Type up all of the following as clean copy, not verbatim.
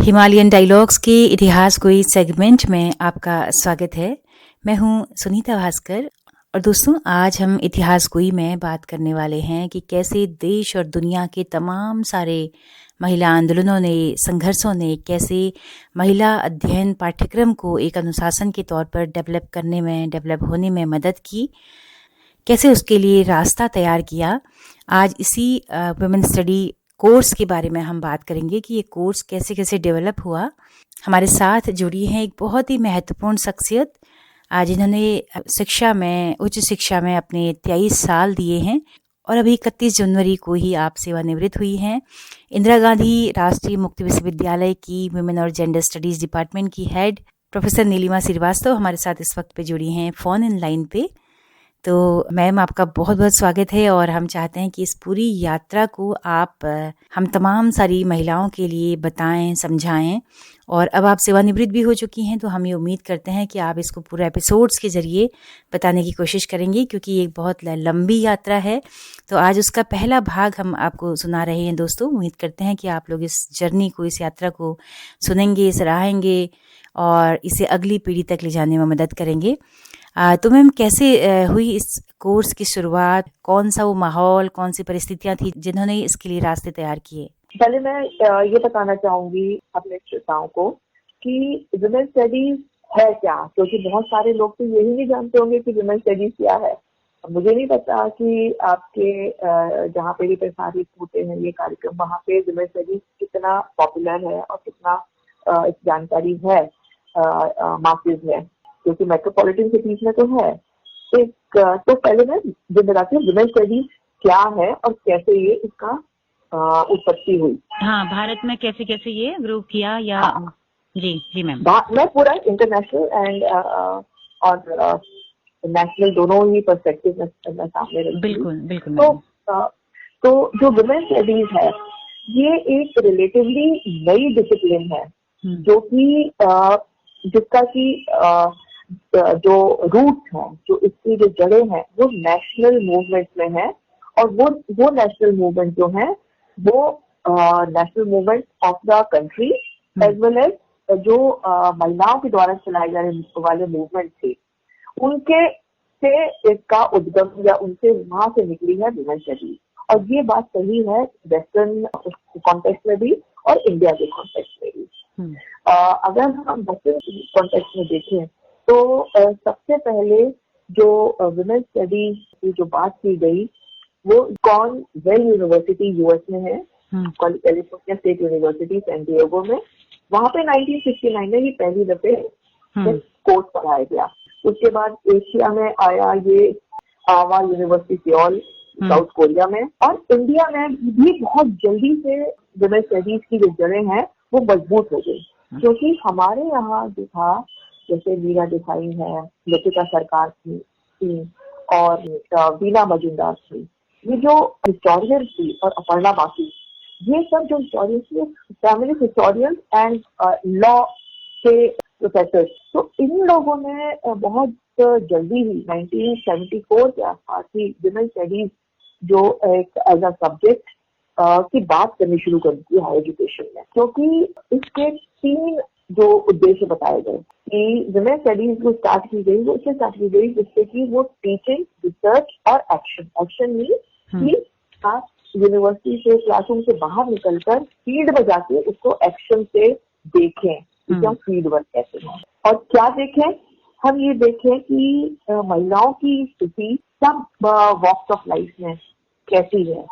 Himalayan dialogues के इतिहास कोई सेगमेंट में आपका स्वागत है। मैं हूं सुनीता भास्कर और दोस्तों आज हम इतिहास गोई में बात करने वाले हैं कि कैसे देश और दुनिया के तमाम सारे महिला आंदोलनों ने, संघर्षों ने कैसे महिला अध्ययन पाठ्यक्रम को एक अनुशासन के तौर पर डेवलप होने में मदद की, कैसे उसके लिए रास्ता तैयार किया। आज इसी वुमेन स्टडी कोर्स के बारे में हम बात करेंगे कि ये कोर्स कैसे कैसे डेवलप हुआ। हमारे साथ जुड़ी हैं एक बहुत ही महत्वपूर्ण शख्सियत, आज इन्होंने उच्च शिक्षा में अपने 23 साल दिए हैं और अभी 31 जनवरी को ही आप सेवानिवृत्त हुई हैं। इंदिरा गांधी राष्ट्रीय मुक्त विश्वविद्यालय की वुमेन और जेंडर स्टडीज डिपार्टमेंट की हेड प्रोफेसर नीलिमा श्रीवास्तव हमारे साथ इस वक्त पे जुड़ी हैं फ़ोन इन लाइन पे। तो मैम आपका बहुत बहुत स्वागत है और हम चाहते हैं कि इस पूरी यात्रा को आप हम तमाम सारी महिलाओं के लिए बताएं, समझाएं। और अब आप सेवानिवृत्त भी हो चुकी हैं तो हम ये उम्मीद करते हैं कि आप इसको पूरा एपिसोड्स के ज़रिए बताने की कोशिश करेंगी, क्योंकि ये एक बहुत लंबी यात्रा है। तो आज उसका पहला भाग हम आपको सुना रहे हैं दोस्तों। उम्मीद करते हैं कि आप लोग इस जर्नी को, इस यात्रा को सुनेंगे, सराहेंगे और इसे अगली पीढ़ी तक ले जाने में मदद करेंगे। तो मैम कैसे हुई इस कोर्स की शुरुआत? कौन सा वो माहौल, कौन सी परिस्थितियां थी जिन्होंने इसके लिए रास्ते तैयार किए? पहले मैं ये बताना चाहूंगी अपने श्रोताओं को कि वुमेन स्टडीज है क्या, क्योंकि बहुत सारे लोग तो यही नहीं जानते होंगे कि वुमेन स्टडीज क्या है। मुझे नहीं पता कि आपके जहाँ पे भी प्रसारित होते हैं ये कार्यक्रम, वहाँ पे वुमेन स्टडीज कितना पॉपुलर है और कितना इस जानकारी है मासेज में, क्योंकि मेट्रोपॉलिटन सिटीज में तो है। तो पहले मैं बताती हूँ वुमेन स्टडीज क्या है और कैसे ये इसका उत्पत्ति हुई। हाँ, भारत में कैसे कैसे ये ग्रुप किया या हाँ। जी मैम। मैं पूरा इंटरनेशनल एंड और नेशनल दोनों ही पर्सपेक्टिव में सामने रखती हूँ। बिल्कुल। तो जो वुमेन स्टडीज है ये एक रिलेटिवली नई डिसिप्लिन है, जो कि जिसका की जो रूट्स हैं, जो इसकी जो जड़ें हैं वो नेशनल मूवमेंट में है। और वो नेशनल मूवमेंट जो है वो national movement of the country as well as जो महिलाओं के द्वारा चलाए जाने वाले मूवमेंट थे, उनके से इसका उद्गम या उनसे वहां से निकली है वुमेन स्टडीज। और ये बात सही है वेस्टर्न कॉन्टेक्स्ट में भी और इंडिया के कॉन्टेक्स्ट में भी। अगर हम वेस्टर्न कॉन्टेक्स्ट में देखें तो सबसे पहले जो वुमेन स्टडीज की जो बात की गई वो कॉर्नेल यूनिवर्सिटी यूएस में है, California State University San Diego में। वहां पे 1969 में ही पहली दफे कोर्स पढ़ाया गया। उसके बाद एशिया में आया ये आवा यूनिवर्सिटी सियोल साउथ कोरिया में, और इंडिया में भी बहुत जल्दी से वुमेन स्टडीज की जो जड़ें हैं वो मजबूत हो गई। क्योंकि हमारे यहाँ जो था, जैसे मीरा देसाई है, लतिका सरकार थी और वीना मजुमदार थी, ये जो हिस्टोरियन थी, और अपर्णा बाकी, ये सब जो हिस्टोरियन थी, फैमिली हिस्टोरियन एंड लॉ के प्रोफेसर, तो इन लोगों ने बहुत जल्दी ही 1974 के आसपास ही वुमेन स्टडीज जो एक एज अ सब्जेक्ट की बात करनी शुरू कर दी हायर एजुकेशन में। क्योंकि इसके 3 जो उद्देश्य बताए गए कि वुमेन स्टडीज जो स्टार्ट की गई वो इससे स्टार्ट की गई जिससे कि वो टीचिंग, रिसर्च और एक्शन मीन आप यूनिवर्सिटी से, क्लासरूम से बाहर निकलकर फील्ड में जाके उसको एक्शन से देखें, हम फील्ड वर्क कहते हैं। और क्या देखें? हम ये देखें कि महिलाओं की स्थिति सब वॉक्स ऑफ लाइफ में कैसी है,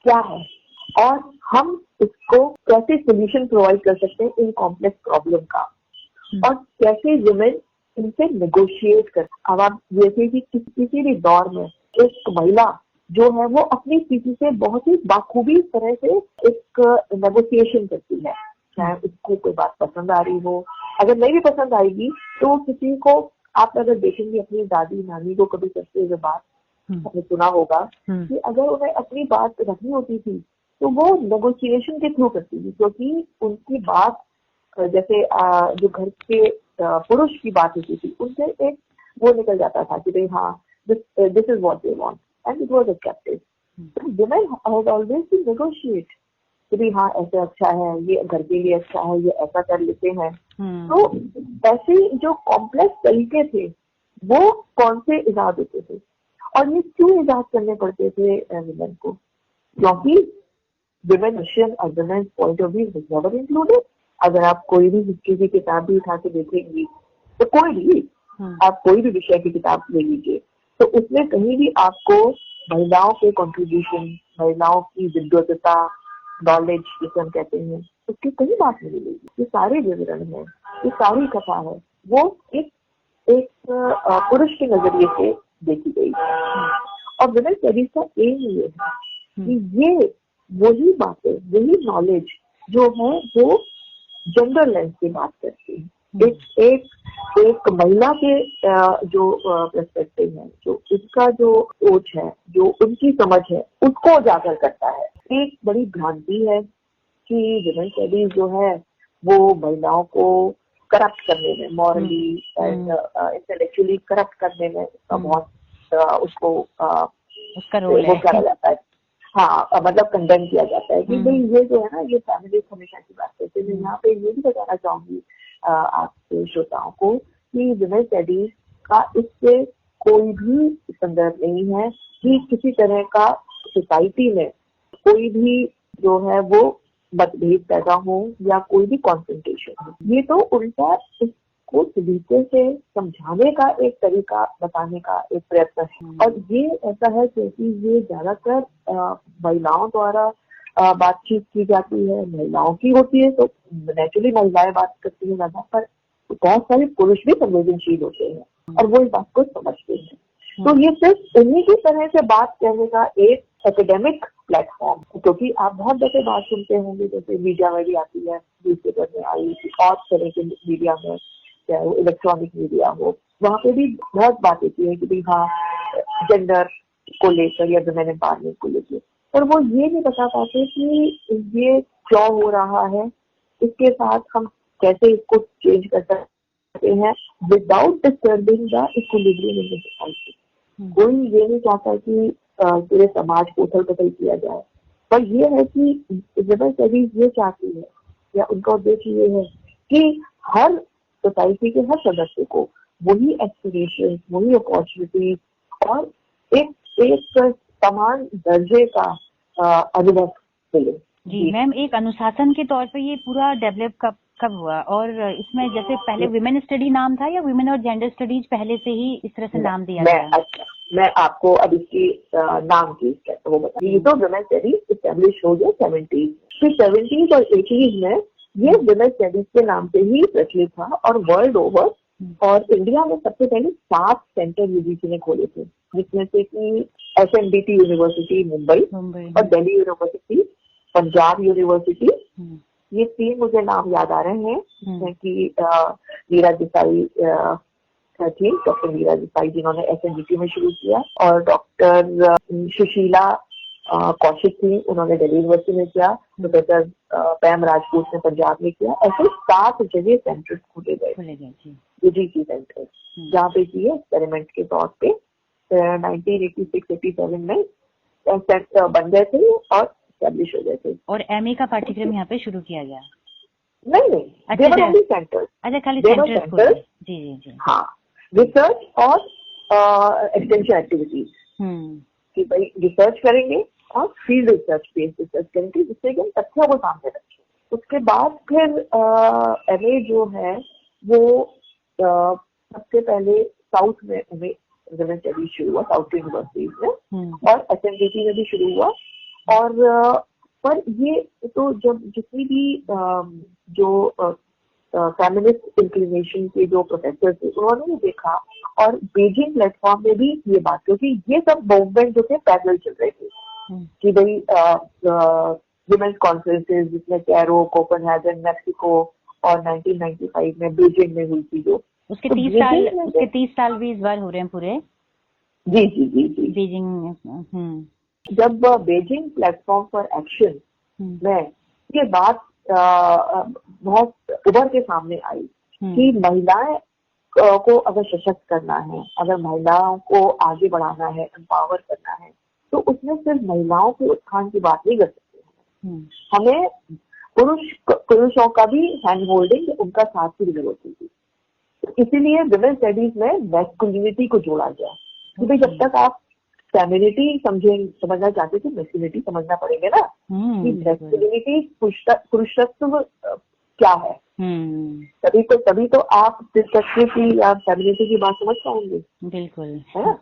क्या है, और हम इसको कैसे सोल्यूशन प्रोवाइड कर सकते हैं इन कॉम्प्लेक्स प्रॉब्लम का, और कैसे वुमेन इनसे नेगोशिएट कर। अब आप जैसे कि किसी भी दौर में एक महिला जो है वो अपनी स्थिति से बहुत ही बाखूबी तरह से एक नेगोशिएशन करती है, चाहे उसको कोई बात पसंद आ रही हो, अगर नहीं भी पसंद आएगी तो किसी को, आप अगर देखेंगे अपनी दादी नानी को कभी करते हुए बात आपने सुना होगा कि अगर उन्हें अपनी बात रखनी होती थी तो वो नेगोशिएशन के थ्रू करती थी, क्योंकि उनकी बात जैसे जो घर के पुरुष की बात होती थी उनसे एक वो निकल जाता था कि भाई हाँ this is what they want and it was accepted. Women had always to negotiate कि भाई हाँ ऐसे अच्छा है, ये घर के लिए अच्छा है, ये ऐसा कर लेते हैं। तो ऐसे जो कॉम्प्लेक्स तरीके थे वो कौन से इजाद होते थे, और ये क्यों इजाद करने पड़ते थे विमेन को? क्योंकि विमेन रशियन और women point of view never included. अगर आप कोई भी हिस्ट्री की किताब भी उठा के देखेंगी, तो कोई भी आप कोई भी विषय की किताब ले लीजिए, तो उसमें कहीं भी आपको महिलाओं के कंट्रीब्यूशन, महिलाओं की विद्वत्ता, नॉलेज जिसे हम कहते हैं, उसकी कहीं बात नहीं मिलेगी। ये सारे विवरण है, ये सारी कथा है, वो एक एक पुरुष के नजरिए से देखी गई है। और विमेन स्टडीज का एम ये है कि ये वही बातें, वही नॉलेज जो है वो जेंडर लेंस की बात करती है। एक महिला के जो पर्सपेक्टिव है, जो उसका जो सोच है, जो उनकी समझ है, उसको उजागर करता है। एक बड़ी भ्रांति है कि विमेन स्टडीज जो है वो महिलाओं को करप्ट करने में, मॉरली एंड इंटेलेक्चुअली करप्ट करने में बहुत उसको उसका रोल वो करा जाता है। हाँ, मतलब कंडेम किया जाता है कि भाई ये जो है ना, ये फैमिली हमेशा की बात करते हैं। यहाँ पे ये भी बताना चाहूंगी आपके श्रोताओं को कि विमेन स्टडीज का इससे कोई भी संदर्भ नहीं है कि किसी तरह का सोसाइटी में कोई भी जो है वो मतभेद पैदा हो या कोई भी कॉन्फ्रंटेशन हो। ये तो उल्टा इसको सलीके से समझाने का एक तरीका बताने का एक प्रयत्न है। और ये ऐसा है क्योंकि ये ज्यादातर महिलाओं द्वारा बातचीत की जाती है, महिलाओं की होती है, तो नेचुरली महिलाएं बात करती है ज्यादा, पर बहुत सारे पुरुष भी संवेदनशील होते हैं और वो इस बात को समझते हैं। तो ये सिर्फ उन्हीं की तरह से बात कहने का एक एकेडमिक प्लेटफॉर्म, क्योंकि आप बहुत जैसे बात सुनते होंगे, जैसे मीडिया में भी आती है, न्यूज़पेपर में आई, और तरह के मीडिया में, चाहे वो इलेक्ट्रॉनिक मीडिया हो, वहाँ पे भी बहुत बात होती है कि भाई हाँ जेंडर को लेकर या वुमेन एम्पावरमेंट को लेकर, पर वो ये नहीं बता पाते कि ये क्यों हो रहा है, इसके साथ हम कैसे इसको चेंज कर सकते हैं without disturbing the equilibrium in the society. कोई ये नहीं चाहता कि पूरे समाज को उथल पुथल किया जाए, पर ये है कि विमेन स्टडीज ये चाहती है, या उनका उद्देश्य ये है कि हर सोसाइटी के हर सदस्य को वही एस्पिरेशन, वही अपॉर्चुनिटी और एक समान दर्जे का अनुभव मिले। जी मैम, एक अनुशासन के तौर पे ये पूरा डेवलप कब हुआ? और इसमें जैसे पहले विमेन स्टडी नाम था या विमेन और जेंडर स्टडीज पहले से ही इस तरह से नाम दिया गया? अच्छा, मैं आपको अब इसकी नाम की वो बताऊँ। ये तो विमेन स्टडीज इस्टेब्लिश हो गया 70s और 80s में, ये विमेन स्टडीज के नाम से ही प्रचलित था और वर्ल्ड ओवर। और इंडिया में सबसे पहले 7 सेंटर यूजीसी ने खोले थे, जिसमें से कि SNDT यूनिवर्सिटी मुंबई और दिल्ली यूनिवर्सिटी, पंजाब यूनिवर्सिटी, ये 3 मुझे नाम याद आ रहे हैं कि मीरा देसाई थी, डॉक्टर मीरा देसाई, जिन्होंने SNDT में शुरू किया, और डॉक्टर सुशीला कौशिक थी, उन्होंने दिल्ली यूनिवर्सिटी में किया, प्रोफेसर पैम राजपूत ने पंजाब में किया। ऐसे 7 जगह सेंटर्स खोले गए, यूजीसी सेंटर, जहाँ पे किए एक्सपेरिमेंट के तौर पे 1986-87 में सेंटर बन गए थे और एस्टेब्लिश हो गए थे। और MA का पाठ्यक्रम यहाँ पे शुरू किया गया? नहीं, देवर सेंटर्स। अच्छा, खाली सेंटर्स। जी। हाँ, रिसर्च और एक्सटेंशन एक्टिविटीज, कि भाई रिसर्च करेंगे और फील्ड रिसर्च बेस्ड रिसर्च करेंगे, जिससे कि हम तथ्यों को सामने रखें। उसके बाद फिर MA जो है वो सबसे पहले साउथ में विमेन स्टडीज शुरू हुआ, साउथ यूनिवर्सिटीज में, और SNDT में भी शुरू हुआ। और पर ये तो जब जितनी भी जो फेमिनिस्ट इंक्लिनेशन के जो प्रोफेसर थे, उन्होंने ये देखा, और बीजिंग प्लेटफॉर्म में भी ये बात, क्योंकि ये सब मूवमेंट जो थे पैदल चल रहे थे कि भाई विमेन्स कॉन्फ्रेंसेज, जिसमें कैरो, कोपेनहेगन, मैक्सिको और 1995 में बीजिंग में हुई थी, जो उसके 30 साल भी इस बार हो रहे हैं पूरे। जी बीजिंग। जब बीजिंग प्लेटफॉर्म फॉर एक्शन में ये बात बहुत उभर के सामने आई कि महिलाएं को अगर सशक्त करना है, अगर महिलाओं को आगे बढ़ाना है, एम्पावर करना है, तो उसमें सिर्फ महिलाओं के उत्थान की बात नहीं कर सकते, हमें पुरुषों का भी हैंड होल्डिंग, उनका साथ की जरूरत होती। तो इसीलिए विमेन स्टडीज में मैस्कुलिनिटी को जोड़ा गया कि भाई जब तक आप फेमिनिटी समझना चाहते थे, मैस्कुलिनिटी समझना पड़ेगा ना कि मैस्कुलिनिटी पुरुषत्व क्या है। तभी तो आप की या फेमिनिटी की बात समझ पाएंगे। बिल्कुल, है ना।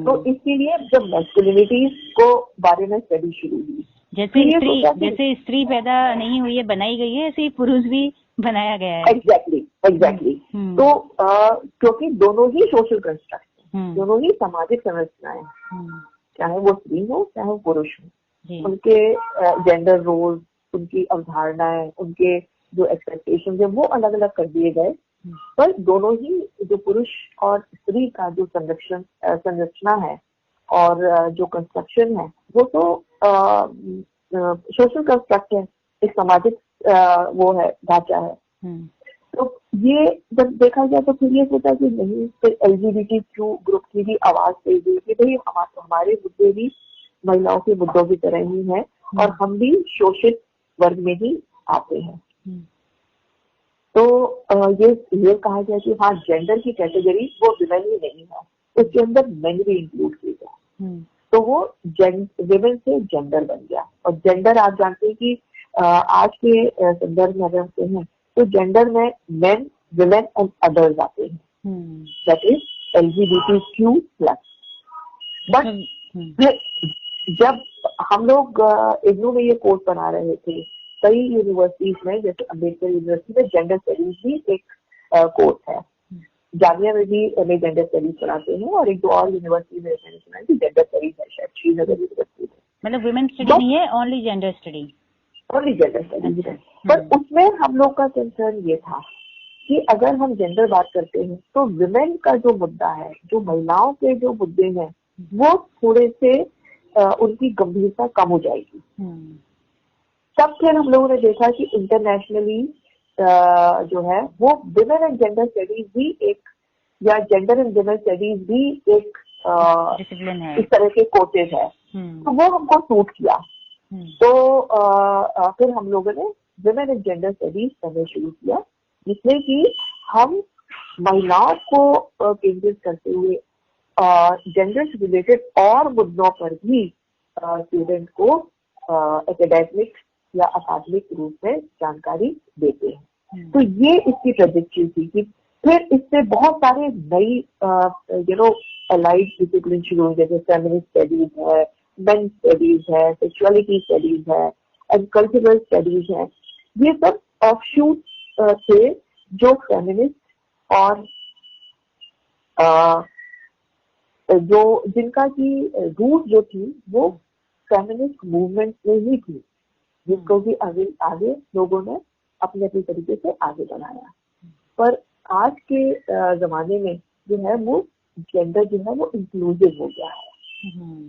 तो इसीलिए जब मैस्कुलिनिटी को बारे में स्टडी शुरू हुई, जैसे स्त्री पैदा नहीं हुई है, बनाई गई है, ऐसे ही पुरुष भी बनाया गया है। एग्जैक्टली। तो क्योंकि दोनों ही सोशल कंस्ट्रक्ट हैं, दोनों ही सामाजिक संरचनाएं, चाहे वो स्त्री हो चाहे वो पुरुष हो, उनके जेंडर रोल, उनकी अवधारणाएं, उनके जो एक्सपेक्टेशन है वो अलग अलग कर दिए गए, पर दोनों ही जो पुरुष और स्त्री का जो संरचना है और जो कंस्ट्रक्शन है वो तो सोशल कंस्ट्रक्ट है, एक सामाजिक वो है, ढांचा है। तो ये जब देखा जाए तो फिर ये सोचा कि नहीं, फिर LGBTQ ग्रुप की भी आवाज दे दी कि भाई हमारे मुद्दे भी महिलाओं के मुद्दों की तरह ही है और हम भी शोषित वर्ग में ही आते हैं। तो ये कहा जाए कि हाँ, जेंडर की कैटेगरी वो विमेन ही नहीं है, उसके अंदर मेन भी इंक्लूड किए गए, तो वो विमेन से जेंडर बन गया। और जेंडर आप जानते हैं कि आज के संदर्भ में अगर हम कहें तो जेंडर में मेन, विमेन एंड अदर्स आते हैं, दैट इज LGBTQ+। बट जब हम लोग इग्नू में ये कोर्स बना रहे थे, कई यूनिवर्सिटीज में, जैसे अम्बेडकर यूनिवर्सिटी में जेंडर स्टडीज भी एक कोर्स है, जामिया में भी हमें जेंडर स्टडीज पढ़ाते हैं, और एक दो और यूनिवर्सिटी में मैंने सुना है कि जेंडर स्टडीज है, शायद श्रीनगर यूनिवर्सिटी में। मतलब वुमेन स्टडी नहीं है, ओनली जेंडर स्टडी है। पर उसमें हम लोग का कंसर्न ये था कि अगर हम जेंडर बात करते हैं तो विमेन का जो मुद्दा है, जो महिलाओं के जो मुद्दे हैं, वो थोड़े से उनकी गंभीरता कम हो जाएगी। तब फिर हम लोगों ने देखा कि इंटरनेशनली जो है वो विमेन एंड जेंडर स्टडीज भी एक, या जेंडर एंड विमेन स्टडीज भी एक डिसिप्लिन है, इस तरह के कोर्सेज है, तो वो हमको सूट किया। तो फिर हम लोगों ने विमेन एंड जेंडर स्टडीज करने शुरू किया, जिसमें कि हम महिलाओं को केंद्रित करते हुए जेंडर से रिलेटेड और मुद्दों पर भी स्टूडेंट को एकेडमिक या अकादमिक रूप में जानकारी देते हैं। तो ये इसकी ट्रेजेक्टरी थी कि फिर इससे बहुत सारे नई अलाइड डिसिप्लिन शुरू हुए, जैसे फेमिनिस्ट स्टडीज है, मेन स्टडीज है, सेक्सुअलिटी स्टडीज है एंड कल्चरल स्टडीज है। ये सब ऑफशूट थे जो फेमिनिस्ट और जो जिनका की रूट जो थी वो फेमिनिस्ट मूवमेंट में ही थी, जिसको भी आगे लोगों ने अपने अपने तरीके से आगे बढ़ाया। पर आज के जमाने में जो है वो जेंडर जो है वो इंक्लूसिव हो गया है,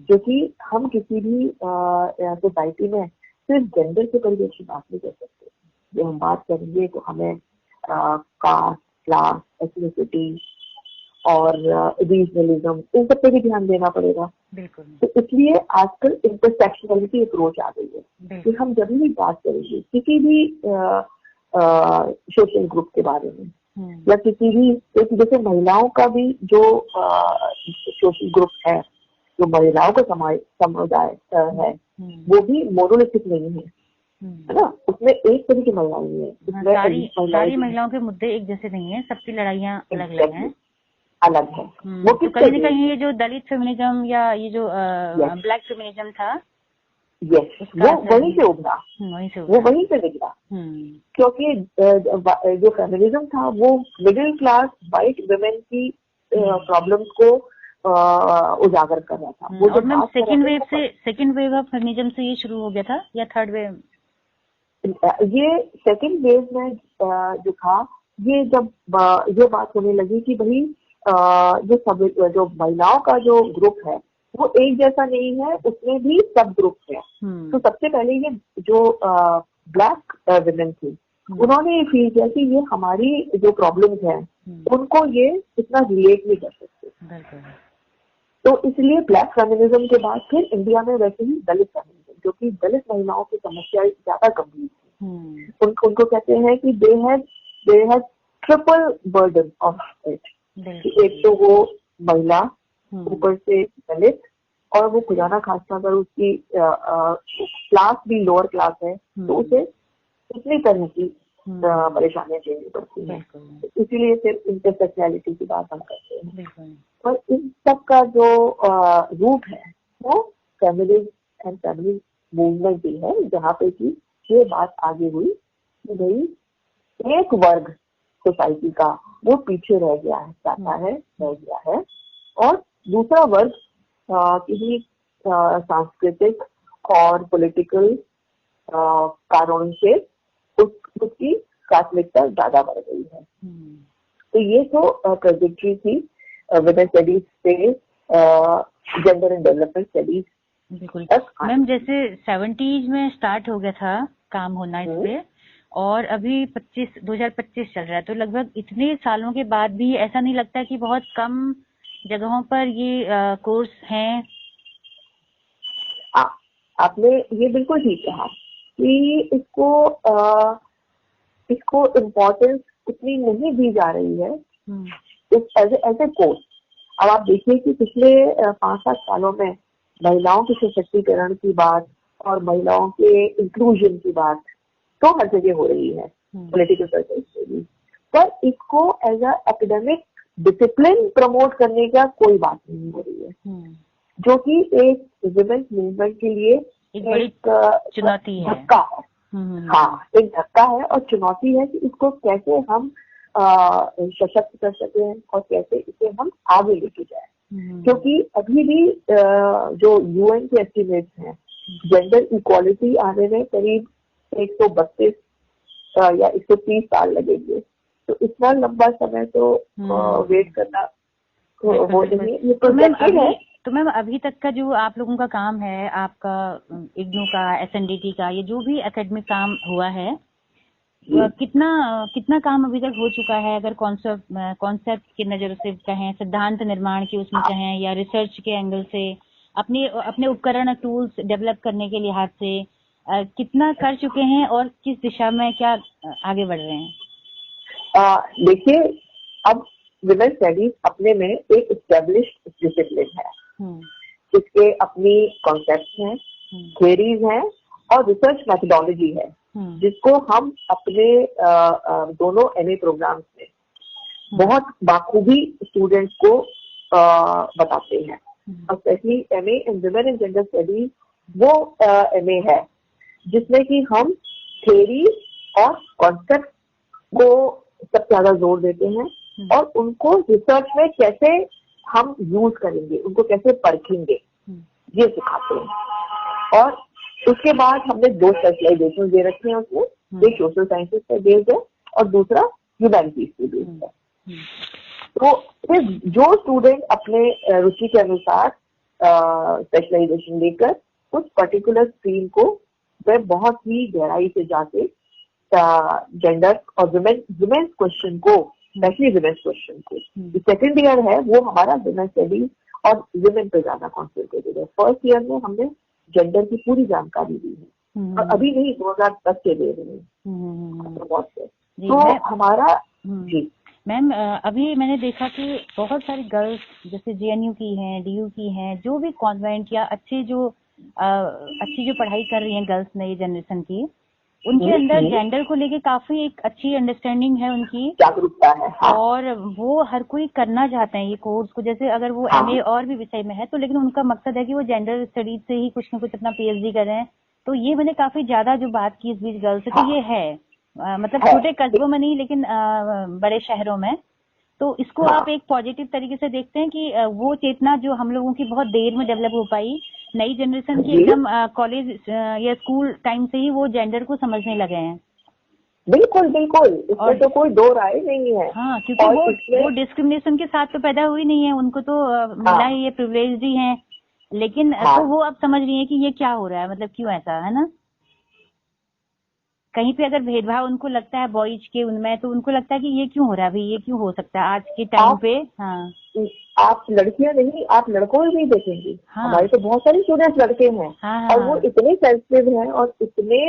क्योंकि हम किसी भी सोसाइटी में सिर्फ जेंडर के परिवेश की बात नहीं कर सकते। जो हम बात करेंगे तो हमें कास्ट, क्लास, एथनिसिटी और रीजनलिज्म, इन सब पे भी ध्यान देना पड़ेगा। तो इसलिए आजकल इंटरसेक्शनलिटी अप्रोच आ गई है कि हम जब भी बात करेंगे किसी भी सोशल ग्रुप के बारे में या किसी भी, जैसे महिलाओं का भी जो सोशल ग्रुप है, जो महिलाओं का समुदाय है, वो भी मोनोलिथिक नहीं है, है ना। उसमें एक तरह की महिलाएं हैं, सारी महिलाओं के मुद्दे एक जैसे नहीं है, सबकी लड़ाइयाँ अलग अलग हैं, अलग है। वो तो कहीं ना कहीं ये जो दलित फेमिनिज्म या ये जो ब्लैक फेमिनिज्म था, वो वहीं से उभरा, वो वहीं से निकला, क्योंकि जो फेमिनिज्म था वो मिडिल क्लास वाइट वुमेन की प्रॉब्लम्स को उजागर कर रहा था। वो और ma'am second wave of feminism से ये शुरू हो गया था या थर्ड वेव? ये सेकेंड वेव में जो था, ये जब ये बात होने लगी कि भाई जो महिलाओं का जो ग्रुप है वो एक जैसा नहीं है, उसमें भी सब ग्रुप है। तो सबसे पहले ये जो ब्लैक विमेन थी, उन्होंने ये फील किया कि ये हमारी जो प्रॉब्लम्स हैं उनको ये इतना रिलेट नहीं कर सकते। तो इसलिए ब्लैक फेमिनिज्म के बाद फिर इंडिया में वैसे ही दलित फेमिनिज्म जो कि दलित महिलाओं की समस्या ज्यादा गंभीर थी। उनको कहते हैं कि they have triple burden of it. एक तो वो महिला, ऊपर से दलित, और वो खुदा ना खास्ता अगर उसकी क्लास भी लोअर क्लास है तो उसे इतनी तरह की परेशानियां झेलनी पड़ती हैं। इसीलिए सिर्फ इंटरसेक्सुअलिटी की बात हम करते हैं। और इन सब का जो रूट है वो फेमिनिज्म एंड फेमिनिस्ट मूवमेंट भी है, जहाँ पे कि ये बात आगे हुई कि भाई एक वर्ग सोसाइटी का वो पीछे रह गया है, रह गया है, और दूसरा वर्ग किसी सांस्कृतिक और पॉलिटिकल कारणों से उसकी प्राथमिकता ज्यादा बढ़ गई है। तो ये तो ट्रेजेक्टरी थी वुमेन स्टडीज से जेंडर एंड डेवलपमेंट स्टडीज। बिल्कुल मैम, जैसे 70s में स्टार्ट हो गया था काम होना इस पे, और अभी 2025 चल रहा है, तो लगभग इतने सालों के बाद भी ऐसा नहीं लगता कि बहुत कम जगहों पर ये कोर्स हैं? आपने ये बिल्कुल ठीक कहा कि इसको इम्पोर्टेंस इतनी नहीं दी जा रही है एज ए कोर्स। अब आप देखिए कि पिछले 5-7 सालों में महिलाओं के सशक्तिकरण की बात और महिलाओं के इंक्लूजन की बात तो हर जगह हो रही है, पॉलिटिकल सर्कल्स में भी, पर इसको as a academic discipline promote करने का कोई बात नहीं हो रही है, जो कि एक वुमेन्स मूवमेंट के लिए एक चुनौती है, धक्का है। हाँ, एक धक्का है और चुनौती है कि इसको कैसे हम सशक्त कर सके और कैसे इसे हम आगे लेके जाए। क्योंकि अभी भी जो यूएन के एस्टिमेट्स हैं, जेंडर इक्वालिटी आने में करीब 132 या 130 साल लगेंगे। तो इतना लंबा समय तो वेट करना हो नहीं। ये प्रोजेक्टेड है। तो मैम अभी तक का जो आप लोगों का काम है, आपका इग्नू का, एसएनडीटी का, ये जो भी एकेडमिक काम हुआ है, कितना काम अभी तक हो चुका है? अगर कॉन्सेप्ट की नजर से कहें, सिद्धांत निर्माण की उसमें कहें, या रिसर्च के एंगल से, अपने उपकरण टूल्स डेवलप करने के लिहाज से कितना कर चुके हैं और किस दिशा में क्या आगे बढ़ रहे हैं? देखिए, अब वुमेन स्टडीज अपने में एक एस्टेब्लिश्ड डिसिप्लिन है, जिसके अपनी कॉन्सेप्ट्स हैं, थ्योरीज हैं और रिसर्च मेथोडोलॉजी है, जिसको हम अपने दोनों एमए प्रोग्राम्स में बहुत बाखूबी स्टूडेंट्स को बताते हैं। और specially MA in women and gender studies वो एमए है जिसमें कि हम थ्योरी और कॉन्सेप्ट को सबसे ज्यादा जोर देते हैं और उनको रिसर्च में कैसे हम यूज करेंगे, उनको कैसे परखेंगे, ये सिखाते हैं। और उसके बाद हमने 2 स्पेशलाइजेशन दे रखे हैं उसमें, एक सोशल साइंसेज पे बेस्ड है और दूसरा ह्यूमैनिटीज पे बेस्ड है। तो फिर जो स्टूडेंट अपने रुचि के अनुसार स्पेशलाइजेशन लेकर उस पर्टिकुलर स्ट्रीम को वह बहुत ही गहराई से जाके जेंडर और वुमेन्स क्वेश्चन को, स्पेशली वुमेन्स क्वेश्चन को, सेकेंड ईयर है वो हमारा वुमेन स्टडीज और वुमेन पे ज्यादा कॉन्सेंट्रेटेड है। फर्स्ट ईयर में हमने जेंडर की पूरी जानकारी दी है और अभी नहीं 2010 से दे रहे हैं। तो हमारा जी मैम, अभी मैंने देखा कि बहुत सारी गर्ल्स जैसे जेएनयू की हैं, डीयू की हैं, जो भी कॉन्वेंट या अच्छी जो पढ़ाई कर रही हैं गर्ल्स नई जनरेशन की, उनके अंदर जेंडर को लेके काफी एक अच्छी अंडरस्टैंडिंग है, उनकी जागरूकता है। हाँ। और वो हर कोई करना चाहते हैं ये कोर्स को, जैसे अगर वो एमए और भी विषय में है तो, लेकिन उनका मकसद है कि वो जेंडर स्टडीज से ही कुछ न कुछ अपना पीएचडी करें। तो ये मैंने काफी ज्यादा जो बात की इस बीच गर्ल्स से, तो ये है मतलब छोटे कस्बों में नहीं लेकिन बड़े शहरों में। तो इसको आप एक पॉजिटिव तरीके से देखते हैं कि वो चेतना जो हम लोगों की बहुत देर में डेवलप हो पाई, नई जनरेशन की एकदम कॉलेज या स्कूल टाइम से ही वो जेंडर को समझने लगे हैं। बिल्कुल बिल्कुल, इसमें तो कोई दो राय नहीं है। हाँ, क्योंकि वो डिस्क्रिमिनेशन के साथ तो पैदा हुई नहीं है, उनको तो मिला ही, ये प्रिविलेज ही है, लेकिन तो वो अब समझ रही है कि ये क्या हो रहा है, मतलब क्यों ऐसा है ना। कहीं पे अगर भेदभाव उनको लगता है बॉयज के उनमें, तो उनको लगता है कि ये क्यों हो रहा है, भाई ये क्यों हो सकता है आज के टाइम पे। हाँ, आप लड़कियां नहीं, आप लड़कों में भी देखेंगे। हाँ। हमारे तो बहुत सारे स्टूडेंट्स लड़के हैं। हाँ, और हाँ, वो इतने सेंसिटिव हैं और इतने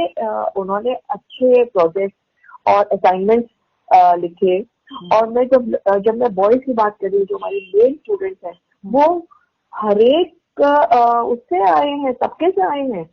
उन्होंने अच्छे प्रोजेक्ट और असाइनमेंट लिखे। और मैं जब मैं बॉयज की बात कर रही हूँ, जो हमारे मेल स्टूडेंट्स हैं, वो हरेक उससे आए हैं, तबके से आए हैं।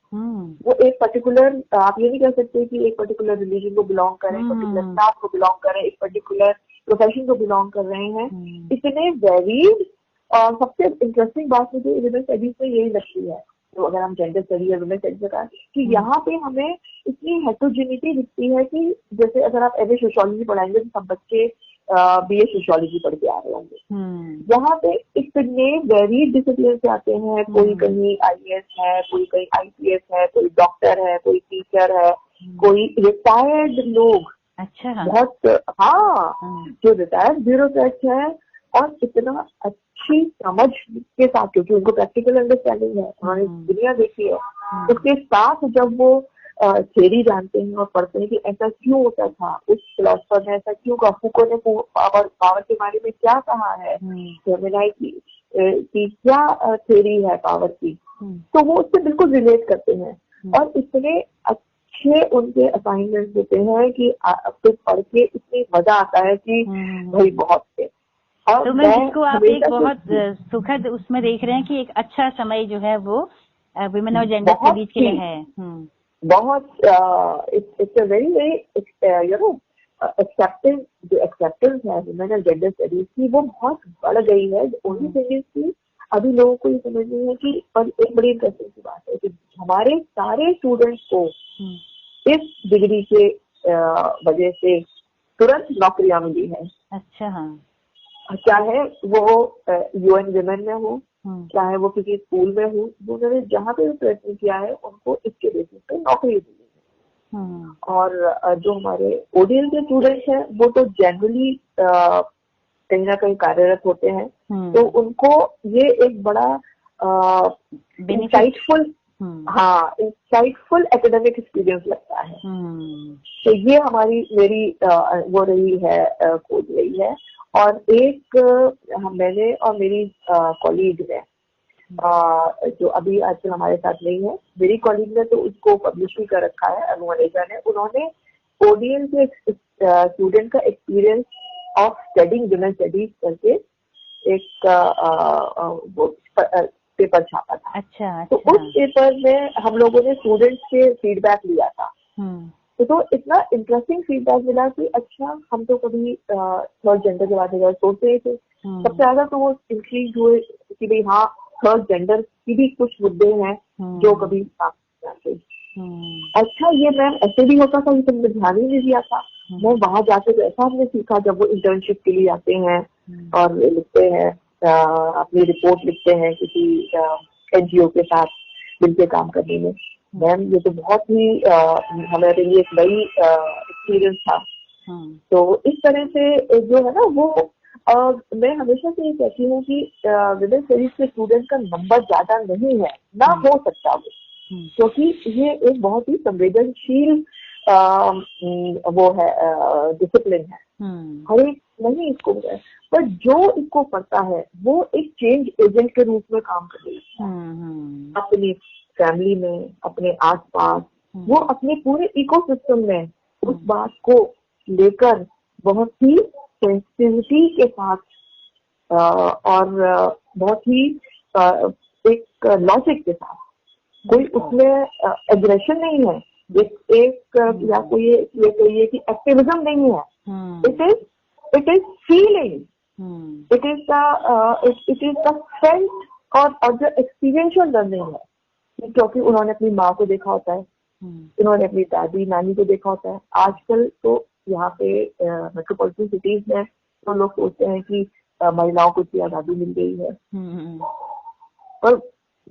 वो एक पर्टिकुलर, आप ये नहीं कह सकते कि एक पर्टिकुलर रिलीजन को बिलोंग करें, पर्टिकुलर कास्ट को बिलोंग करें, एक पर्टिकुलर प्रोफेशन को बिलोंग कर रहे हैं। इतने वेरीड। और सबसे इंटरेस्टिंग बात मुझे वुमेन स्टडीज में यही लगती है, तो अगर हम जेंडर स्टडी या वुमेन स्टडीज का, कि यहाँ पे हमें इतनी हेट्रोजेनिटी दिखती है कि जैसे अगर आप एमए सोशियोलॉजी पढ़ाएंगे तो सब बच्चे बीए सोशियोलॉजी पढ़ के आ रहे होंगे। यहाँ पे इतने वेरीड डिसिप्लिन से आते हैं। कोई कहीं आईएएस है, कोई कहीं आईपीएस है, कोई डॉक्टर है, कोई टीचर है, कोई रिटायर्ड लोग। अच्छा। बहुत, हाँ, जो रिटायर्ड ब्यूरोक्रेट्स हैं और इतना अच्छी समझ के साथ, क्योंकि उनको प्रैक्टिकल अंडरस्टैंडिंग है, उन्होंने दुनिया देखी है, उसके साथ जब वो थ्योरी जानते हैं और पढ़ते हैं कि ऐसा क्यों होता था, उस फिलोसफर ने ऐसा क्यों कहा, फूको ने पावर के बारे में क्या कहा है, जेमिनाई की क्या थ्योरी है पावर की, तो वो उससे बिल्कुल रिलेट करते हैं। और इतने अच्छे उनके असाइनमेंट होते हैं कि फिर पढ़ के इतनी मजा आता है कि भाई बहुत थे। और तो मैं जिसको आप एक बहुत सुखद उसमें देख रहे हैं कि एक अच्छा समय जो है वो वुमेन और जेंडर स्टडीज के लिए है। बहुत it's a very very you know acceptance, जो एक्सेप्टेंस है वुमेन और जेंडर स्टडीज की, वो बहुत बढ़ गई है। ओनली थिंग इज की अभी लोगों को ये समझ नहीं है कि, और एक बड़ी इंटरेस्टिंग सी बात है कि हमारे सारे स्टूडेंट्स को इस डिग्री के वजह से तुरंत नौकरियां मिली है। अच्छा। हाँ। चाहे वो यूएन विमेन में हो, चाहे वो किसी स्कूल में हो, उन्होंने जहाँ पे भी प्रयत्न किया है उनको इसके बेसिस पे नौकरी मिली है। और जो हमारे ओडीएल के स्टूडेंट्स हैं वो तो जनरली कहीं ना कहीं कार्यरत होते हैं, तो उनको ये एक बड़ा इंसाइटफुल, हाँ, इंसाइटफुल एकेडमिक एक्सपीरियंस लगता है। तो ये मेरी वो रही है, खोज रही है। और एक मैंने और मेरी कॉलीग ने, जो अभी आजकल हमारे साथ नहीं है, मेरी कॉलीग ने तो उसको पब्लिश भी कर रखा है, अनु अनेजा ने, उन्होंने ओडीएल के स्टूडेंट का experience of studying women studies करके एक पेपर छापा था। अच्छा। तो उस पेपर में हम लोगों ने स्टूडेंट्स से फीडबैक लिया था। तो इतना इंटरेस्टिंग फीडबैक मिला कि अच्छा, हम तो कभी थर्ड जेंडर के बारे में सोचते ही थे। सबसे ज्यादा तो वो इंक्रीज हुए कि भाई हाँ, थर्ड जेंडर की भी कुछ मुद्दे हैं जो कभी सामने आते। अच्छा, ये मैम ऐसे भी होता था, ये तुमने ध्यान ही नहीं दिया था। मैं वहां जाके तो ऐसा हमने सीखा, जब वो इंटर्नशिप के लिए आते हैं और लिखते हैं, अपनी रिपोर्ट लिखते हैं किसी एनजीओ के साथ मिलकर काम करने में। मैम, ये तो बहुत ही हमारे लिए एक नई एक्सपीरियंस था। तो इस तरह से जो है ना, वो मैं हमेशा से ये कहती हूँ कि वुमेन स्टडीज के स्टूडेंट का नंबर ज्यादा नहीं है, ना हो सकता वो, क्योंकि ये एक बहुत ही संवेदनशील वो है, डिसिप्लिन है। हर एक नहीं इसको, पर जो इसको पढ़ता है वो एक चेंज एजेंट के रूप में काम कर रही है अपनी फैमिली में, अपने आसपास, वो अपने पूरे इकोसिस्टम में उस बात को लेकर बहुत ही सेंसिटिविटी के साथ और बहुत ही एक लॉजिक के साथ, कोई उसमें एग्रेशन नहीं है, एक या कोई ये कहिए कि एक्टिविज्म नहीं है। It is feeling, it is the felt और जो एक्सपीरियंशियल लर्निंग है, क्योंकि उन्होंने अपनी माँ को देखा होता है, उन्होंने अपनी दादी नानी को देखा होता है। आजकल तो यहाँ पे मेट्रोपॉलिटन सिटीज में तो लोग सोचते हैं कि महिलाओं को इतनी आजादी मिल गई है, पर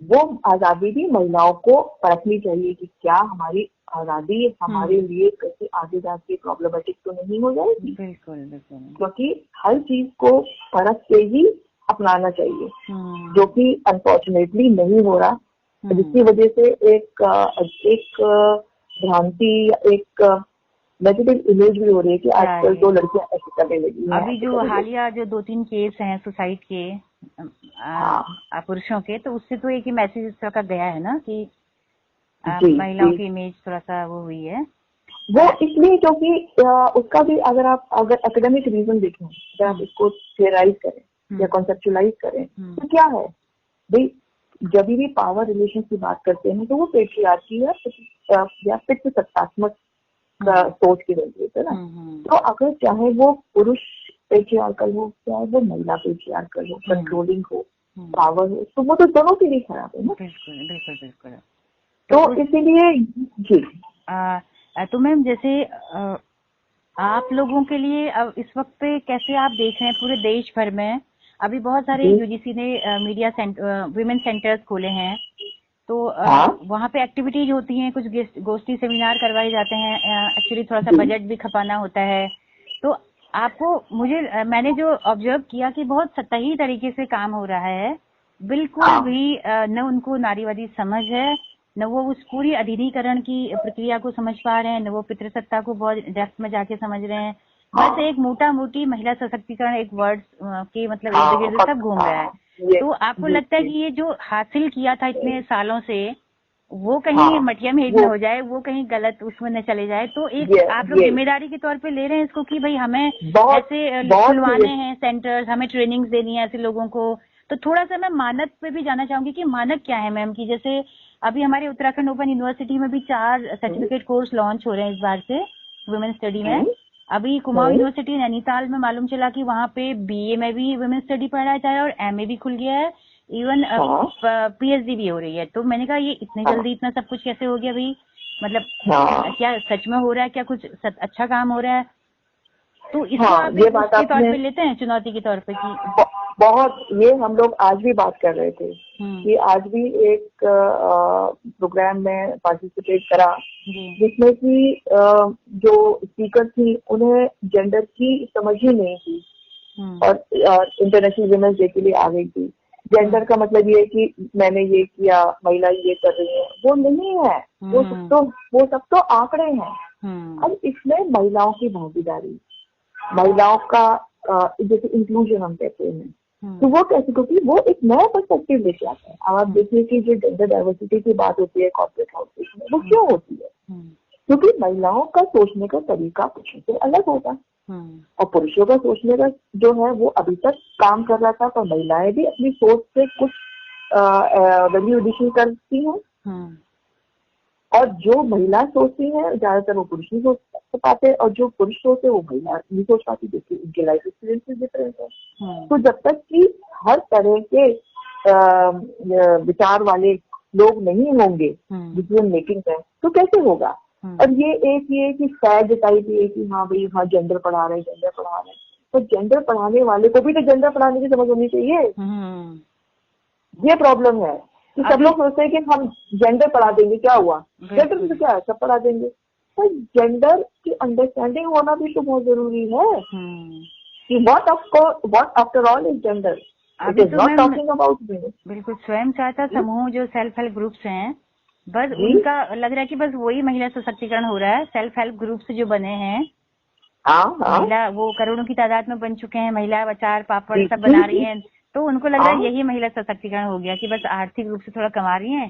वो आजादी भी महिलाओं को परखनी चाहिए कि क्या हमारी आजादी हमारे लिए कैसे आगे जाके प्रॉब्लमेटिक तो नहीं हो जाएगी। बिल्कुल बिल्कुल, क्योंकि हर चीज को परख के ही अपनाना चाहिए, जो कि अनफॉर्चुनेटली नहीं हो रहा, जिसकी वजह से एक भ्रांति, एक नेगेटिव इमेज भी हो रही है कि आजकल तो लड़कियां ऐसे करने लगी हैं। अभी जो हालिया जो 2-3 केस हैं सुसाइड के पुरुषों के, तो उससे तो एक ही मैसेज इस तरह का गया है ना कि महिलाओं की इमेज थोड़ा सा वो हुई है वो इसलिए क्योंकि उसका भी अगर एकेडमिक रीजन देखें, अगर आप इसको थियराइज करें या कॉन्सेप्चुअलाइज करें तो क्या है भाई, जब भी पावर रिलेशन की बात करते हैं तो वो पेट्रियार्की या पितृसत्तात्मक सोच की रहती है ना। तो अगर चाहे वो पुरुष पेट्रियार्कल हो, चाहे वो महिला पेट्रियार्कल हो, कंट्रोलिंग हो, पावर हो, तो वो तो दोनों के लिए खराब है ना। बिल्कुल बिल्कुल बिल्कुल। तो इसीलिए जी तो मैम जैसे आप लोगों के लिए अब इस वक्त पे कैसे आप देख रहे हैं पूरे देश भर में, अभी बहुत सारे यूजीसी ने मीडिया विमेन सेंटर्स खोले हैं, तो वहाँ पे एक्टिविटीज होती हैं, कुछ गोष्ठी सेमिनार करवाए जाते हैं, एक्चुअली थोड़ा सा बजट भी खपाना होता है। तो आपको मैंने जो ऑब्जर्व किया कि बहुत सतही तरीके से काम हो रहा है, बिल्कुल भी न उनको नारीवादी समझ है, न वो उस पूरी अधिनिकरण की प्रक्रिया को समझ पा रहे हैं, न वो पितृसत्ता को बहुत डेप्थ में जाके समझ रहे हैं। बस एक मोटा मोटी महिला सशक्तिकरण एक वर्ड के मतलब इर्द गिर्द सब घूम रहा है। तो आपको लगता है कि ये जो हासिल किया था इतने सालों से, वो कहीं मटिया में हिट न हो जाए, वो कहीं गलत उसमें न चले जाए? तो एक आप लोग जिम्मेदारी के तौर पे ले रहे हैं इसको कि भाई हमें ऐसे खुलवाने हैं सेंटर्स, हमें ट्रेनिंग्स देनी है ऐसे लोगों को। तो थोड़ा सा मैं मानक पे भी जाना चाहूंगी कि मानक क्या है मैम, की जैसे अभी हमारे उत्तराखंड ओपन यूनिवर्सिटी में भी 4 सर्टिफिकेट कोर्स लॉन्च हो रहे हैं इस बार से वुमेन स्टडी में। अभी कुमाऊं यूनिवर्सिटी नैनीताल में मालूम चला कि वहाँ पे बीए में भी वुमेन स्टडी पढ़ाया जा रहा है और एमए भी खुल गया है, इवन पीएचडी भी हो रही है। तो मैंने कहा ये इतनी जल्दी इतना सब कुछ कैसे हो गया भाई, मतलब क्या सच में हो रहा है, क्या कुछ अच्छा काम हो रहा है? तो इसको आप ये बात के तौर पे लेते हैं चुनौती के तौर पे कि बहुत, ये हम लोग आज भी बात कर रहे थे कि आज भी एक प्रोग्राम में पार्टिसिपेट करा जिसमें कि जो स्पीकर थी उन्हें जेंडर की समझ ही नहीं थी और इंटरनेशनल वुमेन्स डे के लिए आ गई थी। जेंडर का मतलब ये कि मैंने ये किया, महिला ये कर रही है, वो नहीं है, वो सब तो आंकड़े हैं। अब इसमें महिलाओं की भागीदारी, महिलाओं का जैसे इंक्लूजन हम कहते हैं, तो वो कैसे, क्योंकि वो एक नया पर्सपेक्टिव लेके आता है। अब आप देखिए कि जो जेंडर डाइवर्सिटी की बात होती है कॉर्पोरेट हाउसेस में, वो क्यों होती है? क्योंकि महिलाओं का सोचने का तरीका पुरुषों से अलग होगा और पुरुषों का सोचने का जो है वो अभी तक काम कर रहा था, पर महिलाएं भी अपनी सोच से कुछ वैल्यू एडिशन करती हैं और जो महिला सोचती है ज्यादातर वो पुरुष नहीं सोच पाते और जो पुरुष सोचते वो महिला नहीं सोच पाती, देखिए उनके लाइफ एक्सपीरियंसेस डिफरेंट है। तो जब तक कि हर तरह के विचार वाले लोग नहीं होंगे डिसीजन मेकिंग में, तो कैसे होगा? और ये कि फैग टाइप ये कि हाँ भाई हाँ जेंडर पढ़ा रहे हैं, तो जेंडर पढ़ाने वाले को भी तो जेंडर पढ़ाने की समझ होनी चाहिए। ये प्रॉब्लम है कि सब लोग सोचते हैं कि हम जेंडर पढ़ा देंगे, क्या हुआ, जेंडर तो क्या है, सब पढ़ा देंगे। तो जेंडर की अंडरस्टैंडिंग होना भी तो बहुत जरूरी है कि what after all is gender, it is not talking about me. बिल्कुल, स्वयं सहायता समूह जो सेल्फ हेल्प ग्रुप्स हैं, बस उनका लग रहा है कि बस वही महिला सशक्तिकरण हो रहा है। सेल्फ हेल्प ग्रुप्स जो बने हैं, महिला वो करोड़ों की तादाद में बन चुके हैं, महिला अचार पापड़ सब बना रही हैं, तो उनको लग रहा है यही महिला सशक्तिकरण हो गया कि बस आर्थिक रूप से थोड़ा कमा रही हैं।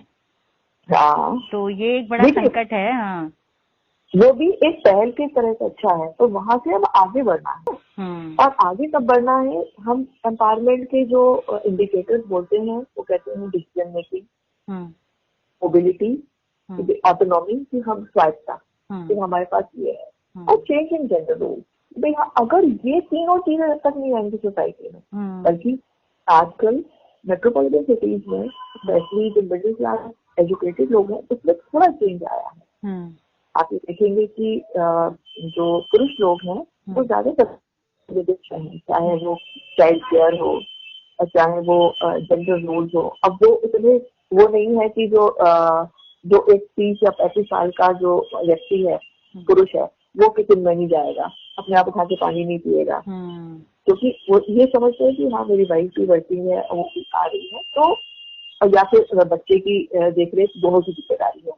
तो ये एक बड़ा संकट है। हाँ, वो भी एक पहल की तरह से अच्छा है, तो वहाँ से अब आगे बढ़ना है। और आगे कब बढ़ना है? हम एम्पावरमेंट के जो इंडिकेटर्स बोलते हैं वो कहते हैं डिसीजन मेकिंग, मोबिलिटी, ऑटोनॉमी, कि हम स्वायत्ता, फिर हमारे पास ये है, और चेंज इन जेंडर रोल। भाई अगर ये तीनों चीजें जब तक नहीं आएंगी सोसाइटी में, बल्कि आजकल मेट्रोपॉलिटन सिटीज में स्पेशली जो मिडिल क्लास एजुकेटेड लोग हैं उसमें थोड़ा चेंज आया है। आप ये देखेंगे कि जो पुरुष लोग हैं वो ज्यादा हैं, चाहे वो चाइल्ड केयर हो और चाहे वो जेंडर रोल्स हो। अब वो इतने वो नहीं है कि जो 30 या 35 साल का जो व्यक्ति है, पुरुष है, वो किचन में नहीं जाएगा, अपने आप उठा के पानी नहीं पिएगा, क्योंकि वो ये समझते हैं कि हाँ मेरी वाइफ भी वर्किंग है और वो आ रही है, तो या फिर बच्चे की देख रेख दोनों की जिम्मेदारी है।